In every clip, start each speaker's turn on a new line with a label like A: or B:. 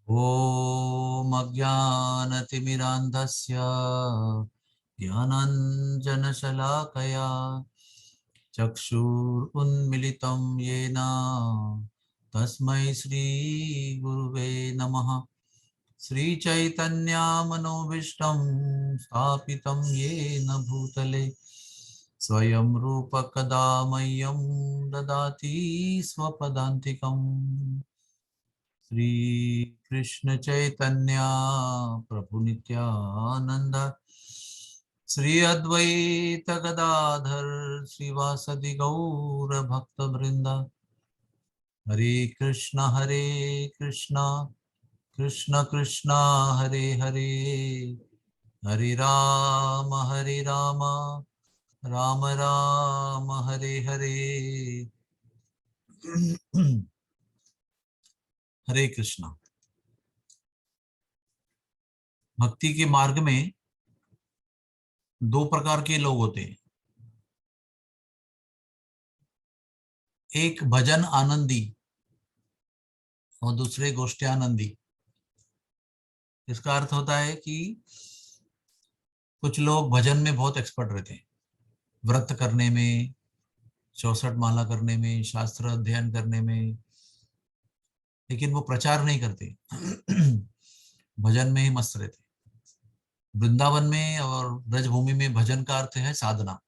A: ॐ अज्ञानतिमिरान्धस्य ज्ञानाञ्जनशलाकया चक्षुरुन्मिलितं येन तस्मै श्रीगुरुवे नमः। श्रीचैतन्यमनोभीष्टं स्थापितं येन भूतले स्वयं रूपकदा मह्यं ददाति स्वपदान्तिकम्। श्री कृष्ण चैतन्य प्रभु नित्यानंद श्री अद्वैत गदाधर श्रीवासदि गौर भक्त वृंद। हरे कृष्ण कृष्ण कृष्ण हरे हरे, हरे राम राम राम हरे हरे। हरे कृष्णा। भक्ति के मार्ग में दो प्रकार के लोग होते हैं। एक भजन आनंदी और दूसरे गोष्ठ्यानंदी। इसका अर्थ होता है कि कुछ लोग भजन में बहुत एक्सपर्ट रहते हैं, व्रत करने में, 64 माला करने में, शास्त्र अध्ययन करने में, लेकिन वो प्रचार नहीं करते। भजन में ही मस्त रहते। वृंदावन में और ब्रजभूमि में भजन का अर्थ है साधना।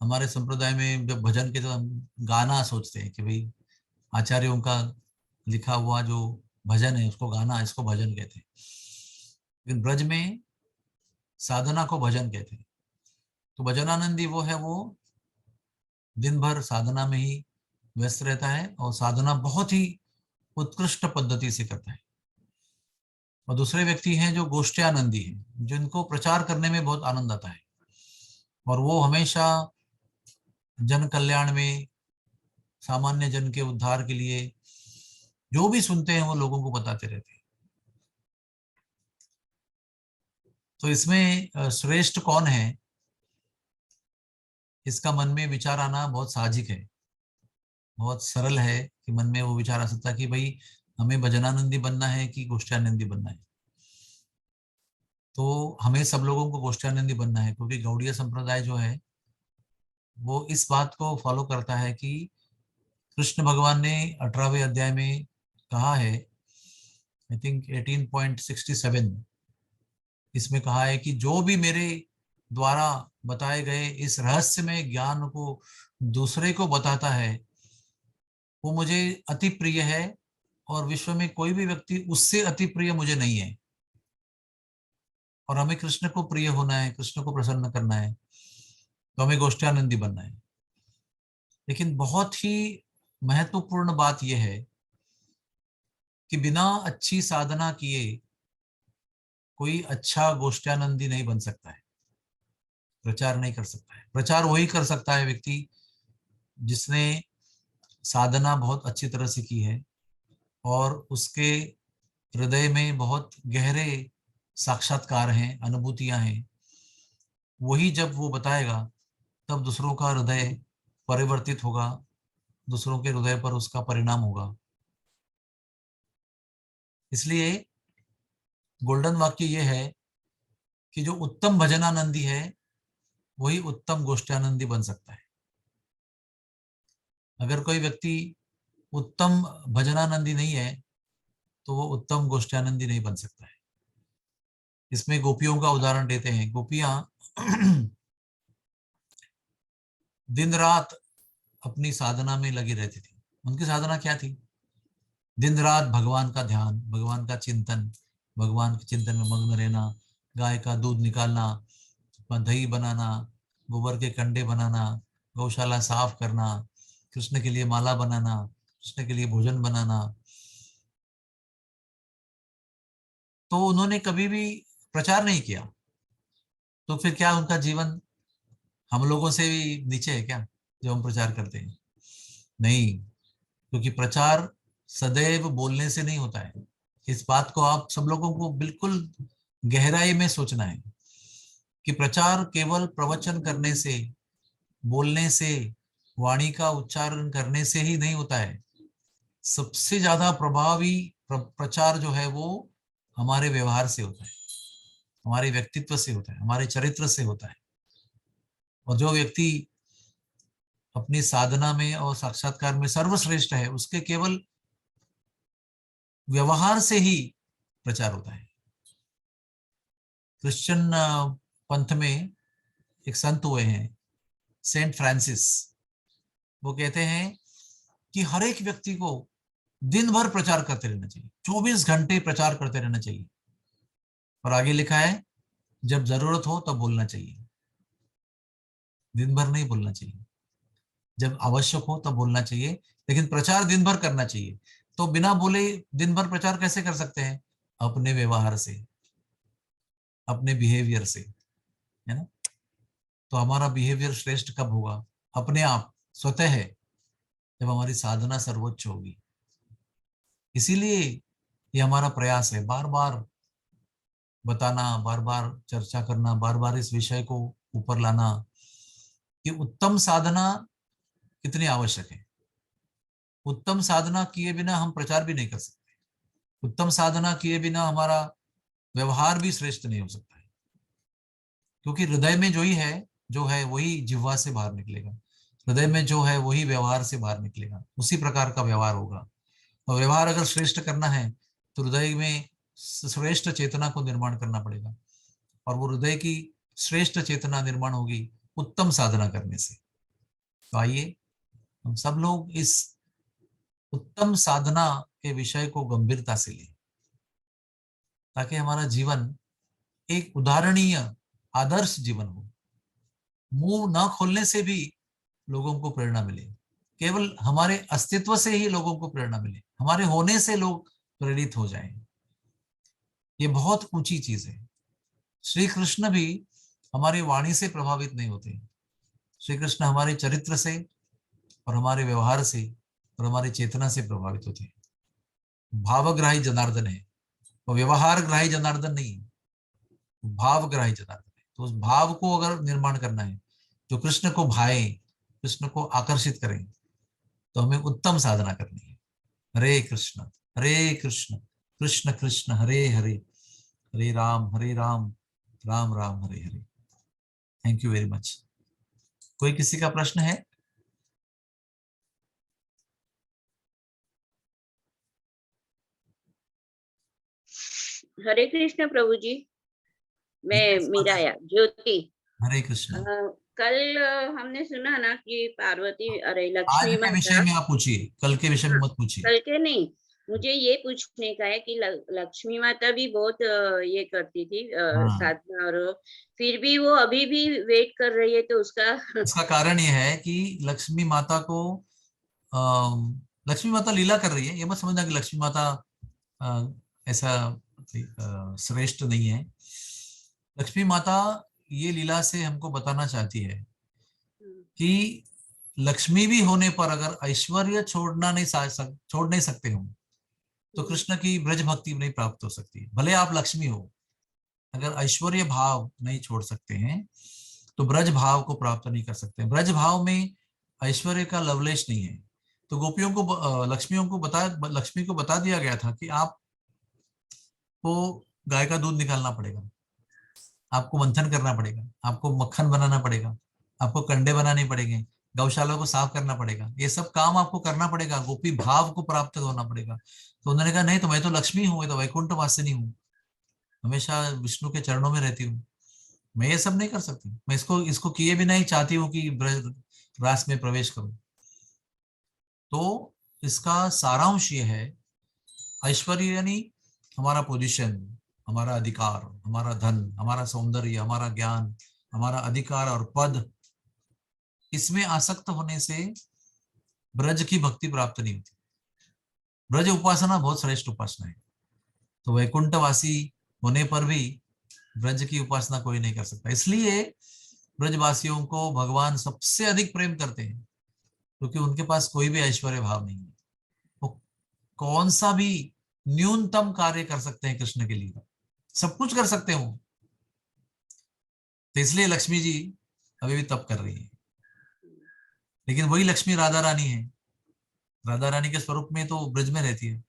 A: हमारे संप्रदाय में जब भजन के तो हम गाना सोचते हैं कि भाई आचार्यों का लिखा हुआ जो भजन है उसको गाना, इसको भजन कहते हैं। लेकिन ब्रज में साधना को भजन कहते हैं। तो भजनानंदी वो है, वो दिन भर साधना में ही व्यस्त रहता है और साधना बहुत ही उत्कृष्ट पद्धति से करता है। और दूसरे व्यक्ति हैं जो गोष्ठ्यानंदी हैं, जिनको प्रचार करने में बहुत आनंद आता है और वो हमेशा जन कल्याण में, सामान्य जन के उद्धार के लिए जो भी सुनते हैं वो लोगों को बताते रहते हैं। तो इसमें श्रेष्ठ कौन है, इसका मन में विचार आना बहुत साहजिक है, बहुत सरल है कि मन में वो विचार आ सकता है कि भाई हमें भजनानंदी बनना है कि गोष्ठ्यानंदी बनना है। तो हमें सब लोगों को गोष्ठ्यानंदी बनना है, क्योंकि गौड़ीय संप्रदाय जो है वो इस बात को फॉलो करता है कि कृष्ण भगवान ने 18वें अध्याय में कहा है, आई थिंक 18.67, इसमें कहा है कि जो भी मेरे द्वारा बताए गए इस रहस्यमय ज्ञान को दूसरे को बताता है वो मुझे अति प्रिय है, और विश्व में कोई भी व्यक्ति उससे अति प्रिय मुझे नहीं है। और हमें कृष्ण को प्रिय होना है, कृष्ण को प्रसन्न करना है, तो हमें गोष्ठ्यानंदी बनना है। लेकिन बहुत ही महत्वपूर्ण बात यह है कि बिना अच्छी साधना किए कोई अच्छा गोष्ठ्यानंदी नहीं बन सकता है, प्रचार नहीं कर सकता है। प्रचार वही कर सकता है व्यक्ति जिसने साधना बहुत अच्छी तरह से की है और उसके हृदय में बहुत गहरे साक्षात्कार हैं, अनुभूतियां हैं। वही जब वो बताएगा तब दूसरों का हृदय परिवर्तित होगा, दूसरों के हृदय पर उसका परिणाम होगा। इसलिए गोल्डन वाक्य ये है कि जो उत्तम भजनानंदी है वही उत्तम गोष्ठ्यानंदी बन सकता है। अगर कोई व्यक्ति उत्तम भजनानंदी नहीं है तो वो उत्तम गोष्ठ्यानंदी नहीं बन सकता है। इसमें गोपियों का उदाहरण देते हैं। गोपियां दिन रात अपनी साधना में लगी रहती थी। उनकी साधना क्या थी? दिन रात भगवान का ध्यान, भगवान का चिंतन, भगवान के चिंतन में मग्न रहना, गाय का दूध निकालना, दही बनाना, गोबर के कंडे बनाना, गौशाला साफ करना, कृष्ण के लिए माला बनाना, कृष्ण के लिए भोजन बनाना। तो उन्होंने कभी भी प्रचार नहीं किया। तो फिर क्या उनका जीवन हम लोगों से भी नीचे है क्या जो हम प्रचार करते हैं? नहीं, क्योंकि प्रचार सदैव बोलने से नहीं होता है। इस बात को आप सब लोगों को बिल्कुल गहराई में सोचना है कि प्रचार केवल प्रवचन करने से, बोलने से, वाणी का उच्चारण करने से ही नहीं होता है। सबसे ज्यादा प्रभावी प्रचार जो है वो हमारे व्यवहार से होता है, हमारे व्यक्तित्व से होता है, हमारे चरित्र से होता है। और जो व्यक्ति अपनी साधना में और साक्षात्कार में सर्वश्रेष्ठ है, उसके केवल व्यवहार से ही प्रचार होता है। क्रिश्चियन पंथ में एक संत हुए हैं, सेंट फ्रांसिस। वो कहते हैं कि हर एक व्यक्ति को दिन भर प्रचार करते रहना चाहिए, 24 घंटे प्रचार करते रहना चाहिए। और आगे लिखा है, जब जरूरत हो तब बोलना चाहिए, दिन भर नहीं बोलना चाहिए। जब आवश्यक हो तब बोलना चाहिए, लेकिन प्रचार दिन भर करना चाहिए। तो बिना बोले दिन भर प्रचार कैसे कर सकते हैं? अपने व्यवहार से, अपने बिहेवियर से, है ना। तो हमारा बिहेवियर श्रेष्ठ कब होगा? अपने आप स्वतः है, जब हमारी साधना सर्वोच्च होगी। इसीलिए ये हमारा प्रयास है, बार बार बताना, बार बार चर्चा करना, बार बार इस विषय को ऊपर लाना कि उत्तम साधना कितनी आवश्यक है। उत्तम साधना किए बिना हम प्रचार भी नहीं कर सकते। उत्तम साधना किए बिना हमारा व्यवहार भी श्रेष्ठ नहीं हो सकता है, क्योंकि हृदय में जो ही है, जो है वही जिह्वा से बाहर निकलेगा। हृदय में जो है वही व्यवहार से बाहर निकलेगा, उसी प्रकार का व्यवहार होगा। और व्यवहार अगर श्रेष्ठ करना है तो हृदय में श्रेष्ठ चेतना को निर्माण करना पड़ेगा, और वो हृदय की श्रेष्ठ चेतना निर्माण होगी उत्तम साधना करने से। तो आइए हम सब लोग इस उत्तम साधना के विषय को गंभीरता से लें, ताकि हमारा जीवन एक उदाहरणीय आदर्श जीवन हो। मुंह न खोलने से भी लोगों को प्रेरणा मिले, केवल हमारे अस्तित्व से ही लोगों को प्रेरणा मिले, हमारे होने से लोग प्रेरित हो जाएं। ये बहुत ऊंची चीज है। श्री कृष्ण भी हमारी वाणी से प्रभावित नहीं होते। श्री कृष्ण हमारे चरित्र से और हमारे व्यवहार से और हमारी चेतना से प्रभावित होते हैं। भावग्राही जनार्दन है, वो व्यवहार ग्राही जनार्दन नहीं, भावग्राही जनार्दन है। तो उस भाव को अगर निर्माण करना है, जो कृष्ण को भाए, कृष्ण को आकर्षित करें, तो हमें उत्तम साधना करनी है। Hare Krishna Hare Krishna, Krishna Krishna Hare Hare, Hare Ram, Ram Ram Hare Hare. Thank you very much. कोई किसी का प्रश्न है?
B: हरे कृष्ण प्रभु जी। मैं
A: Yes,
B: मीरा या ज्योति।
A: हरे
B: अ,
A: कृष्ण।
B: कल हमने सुना ना कि पार्वती, अरे
A: आज
B: लक्ष्मी
A: के विषय
B: माता।
A: में आप पूछिए, कल के विषय में
B: हाँ,
A: मत पूछिए।
B: कल के नहीं। मुझे ये पूछने का है कि लक्ष्मी माता भी बहुत ये करती थी
A: हाँ,
B: साधना, और फिर भी वो अभी भी वेट कर रही है, तो उसका
A: इसका कारण यह है कि लक्ष्मी माता को लक्ष्मी माता लीला कर रही है। ये मत समझना कि लक्ष्मी माता अ, ऐसा श्रेष्ठ नहीं है। लक्ष्मी माता ये लीला से हमको बताना चाहती है कि लक्ष्मी भी होने पर अगर ऐश्वर्य छोड़ नहीं सकते हो, तो कृष्ण की ब्रज भक्ति नहीं प्राप्त हो सकती। भले आप लक्ष्मी हो, अगर ऐश्वर्य भाव नहीं छोड़ सकते हैं तो ब्रज भाव को प्राप्त नहीं कर सकते। ब्रज भाव में ऐश्वर्य का लवलेश नहीं है। तो गोपियों को लक्ष्मी को बता दिया गया था कि आपको गाय का दूध निकालना पड़ेगा, आपको मंथन करना पड़ेगा, आपको मक्खन बनाना पड़ेगा, आपको कंडे बनाने पड़ेंगे, गौशाला को साफ करना पड़ेगा। ये सब काम आपको करना पड़ेगा, गोपी भाव को प्राप्त होना पड़ेगा। तो उन्होंने कहा नहीं, तो मैं तो लक्ष्मी हूँ, मैं तो वैकुंठ वासिनी हूँ, हमेशा विष्णु के चरणों में रहती हूँ, मैं ये सब नहीं कर सकती। मैं इसको इसको किए बिना ही चाहती हूँ कि रास में प्रवेश करूं। तो इसका सारांश ये है, ऐश्वर्य यानी हमारा पोजीशन, हमारा अधिकार, हमारा धन, हमारा सौंदर्य, हमारा ज्ञान, हमारा अधिकार और पद, इसमें आसक्त होने से ब्रज की भक्ति प्राप्त नहीं होती। ब्रज उपासना बहुत श्रेष्ठ उपासना है। तो वैकुंठवासी होने पर भी ब्रज की उपासना कोई नहीं कर सकता। इसलिए ब्रजवासियों को भगवान सबसे अधिक प्रेम करते हैं, क्योंकि उनके पास कोई भी ऐश्वर्य भाव नहीं है। वो कौन सा भी न्यूनतम कार्य कर सकते हैं कृष्ण के लिए, सब कुछ कर सकते हो। तो इसलिए लक्ष्मी जी अभी भी तप कर रही है। लेकिन वही लक्ष्मी राधा रानी है। राधा रानी के स्वरूप में तो ब्रज में रहती है,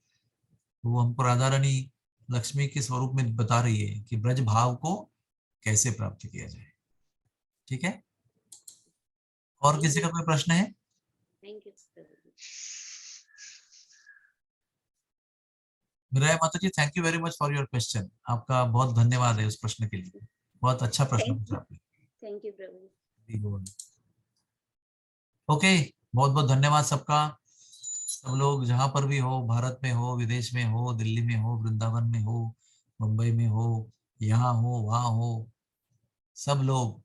A: तो वो हमको राधा रानी लक्ष्मी के स्वरूप में बता रही है कि ब्रज भाव को कैसे प्राप्त किया जाए। ठीक है, और
B: थैंक
A: किसी
B: यू,
A: का कोई प्रश्न है?
B: थैंक यू प्रभु।
A: मेरा माता जी, thank you very much for your question. आपका बहुत धन्यवाद है उस प्रश्न के लिए। बहुत अच्छा प्रश्न पूछा आपने।
B: Thank you Prabhu.
A: ओके, बहुत बहुत धन्यवाद सबका। सब लोग जहां पर भी हो, भारत में हो, विदेश में हो, दिल्ली में हो, वृंदावन में हो, मुंबई में हो, यहाँ हो, वहां हो, सब लोग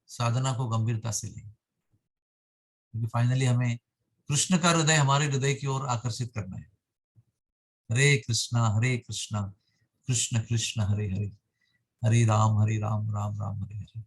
A: साधना को गंभीरता से लें, क्योंकि फाइनली हमें कृष्ण का हृदय हमारे हृदय की ओर आकर्षित करना है। हरे कृष्णा कृष्ण कृष्ण हरे हरे, हरे राम राम राम हरे हरे।